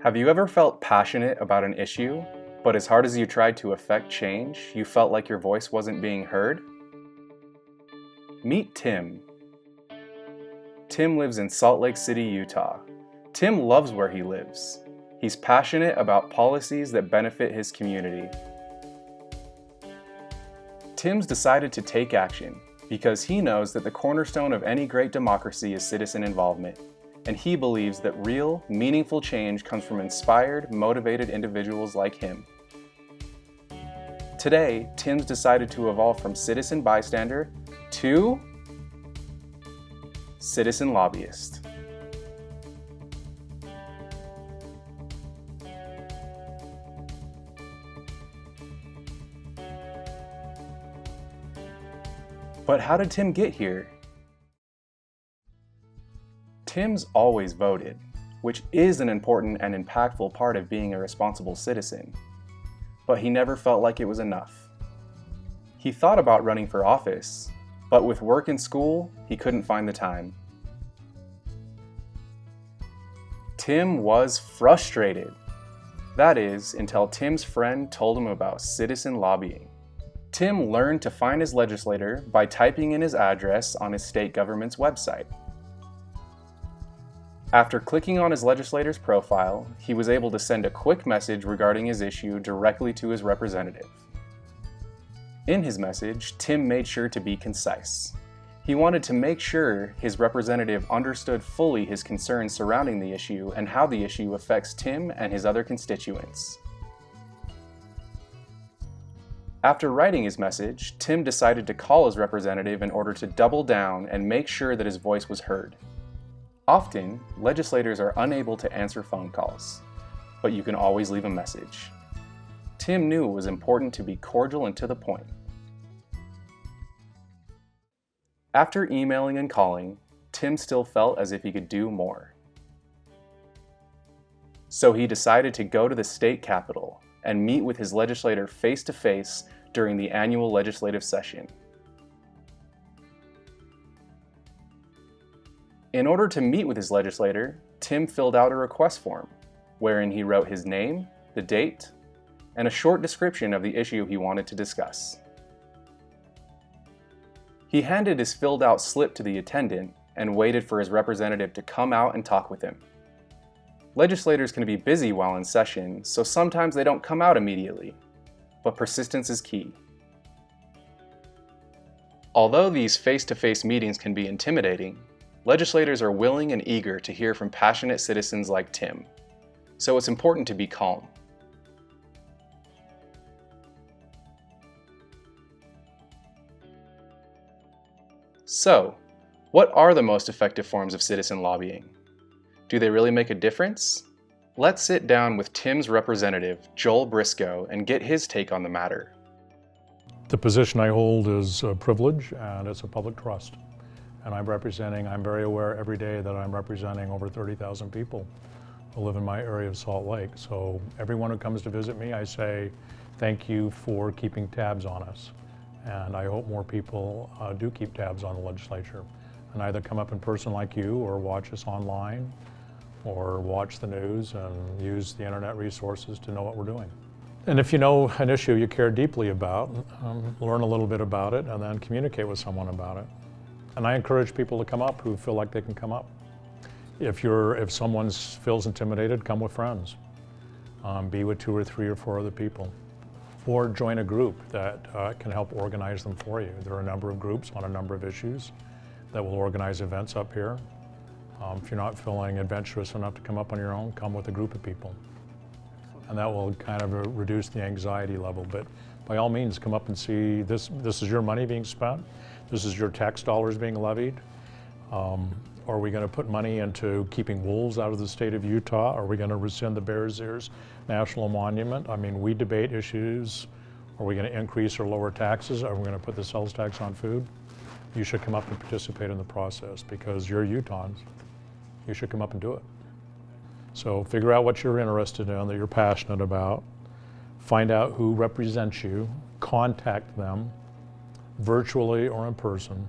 Have you ever felt passionate about an issue, but as hard as you tried to affect change, you felt like your voice wasn't being heard? Meet Tim. Tim lives in Salt Lake City, Utah. Tim loves where he lives. He's passionate about policies that benefit his community. Tim's decided to take action because he knows that the cornerstone of any great democracy is citizen involvement, and he believes that real, meaningful change comes from inspired, motivated individuals like him. Today, Tim's decided to evolve from citizen bystander to citizen lobbyist. But how did Tim get here? Tim's always voted, which is an important and impactful part of being a responsible citizen. But he never felt like it was enough. He thought about running for office, but with work and school, he couldn't find the time. Tim was frustrated. That is, until Tim's friend told him about citizen lobbying. Tim learned to find his legislator by typing in his address on his state government's website. After clicking on his legislator's profile, he was able to send a quick message regarding his issue directly to his representative. In his message, Tim made sure to be concise. He wanted to make sure his representative understood fully his concerns surrounding the issue and how the issue affects Tim and his other constituents. After writing his message, Tim decided to call his representative in order to double down and make sure that his voice was heard. Often, legislators are unable to answer phone calls, but you can always leave a message. Tim knew it was important to be cordial and to the point. After emailing and calling, Tim still felt as if he could do more. So he decided to go to the state capitol and meet with his legislator face-to-face during the annual legislative session. In order to meet with his legislator, Tim filled out a request form, wherein he wrote his name, the date, and a short description of the issue he wanted to discuss. He handed his filled-out slip to the attendant and waited for his representative to come out and talk with him. Legislators can be busy while in session, so sometimes they don't come out immediately, but persistence is key. Although these face-to-face meetings can be intimidating, legislators are willing and eager to hear from passionate citizens like Tim, so it's important to be calm. So, what are the most effective forms of citizen lobbying? Do they really make a difference? Let's sit down with Tim's representative, Joel Briscoe, and get his take on the matter. The position I hold is a privilege and it's a public trust. And I'm very aware every day that I'm representing over 30,000 people who live in my area of Salt Lake. So everyone who comes to visit me, I say, thank you for keeping tabs on us. And I hope more people do keep tabs on the legislature and either come up in person like you or watch us online or watch the news and use the internet resources to know what we're doing. And if you know an issue you care deeply about, learn a little bit about it and then communicate with someone about it. And I encourage people to come up who feel like they can come up. If someone feels intimidated, come with friends. Be with 2 or 3 or 4 other people. Or join a group that can help organize them for you. There are a number of groups on a number of issues that will organize events up here. If you're not feeling adventurous enough to come up on your own, come with a group of people. And that will kind of reduce the anxiety level. But by all means, come up and see this is your money being spent. This is your tax dollars being levied. Are we going to put money into keeping wolves out of the state of Utah? Are we going to rescind the Bears Ears National Monument? I mean, we debate issues. Are we going to increase or lower taxes? Are we going to put the sales tax on food? You should come up and participate in the process because you're Utahns. You should come up and do it. So figure out what you're interested in, that you're passionate about. Find out who represents you. Contact them virtually or in person.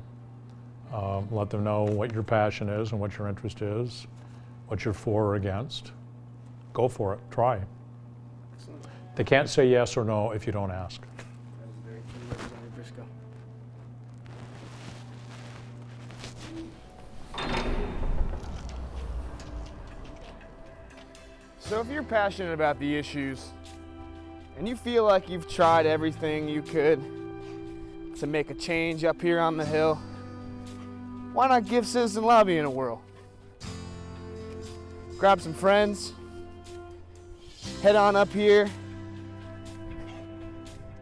Let them know what your passion is and what your interest is, what you're for or against. Go for it, try. They can't say yes or no if you don't ask. That was very true, Representative Briscoe. So if you're passionate about the issues and you feel like you've tried everything you could to make a change up here on the Hill, why not give citizen lobbying a whirl? Grab some friends, head on up here,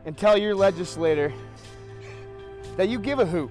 and tell your legislator that you give a hoot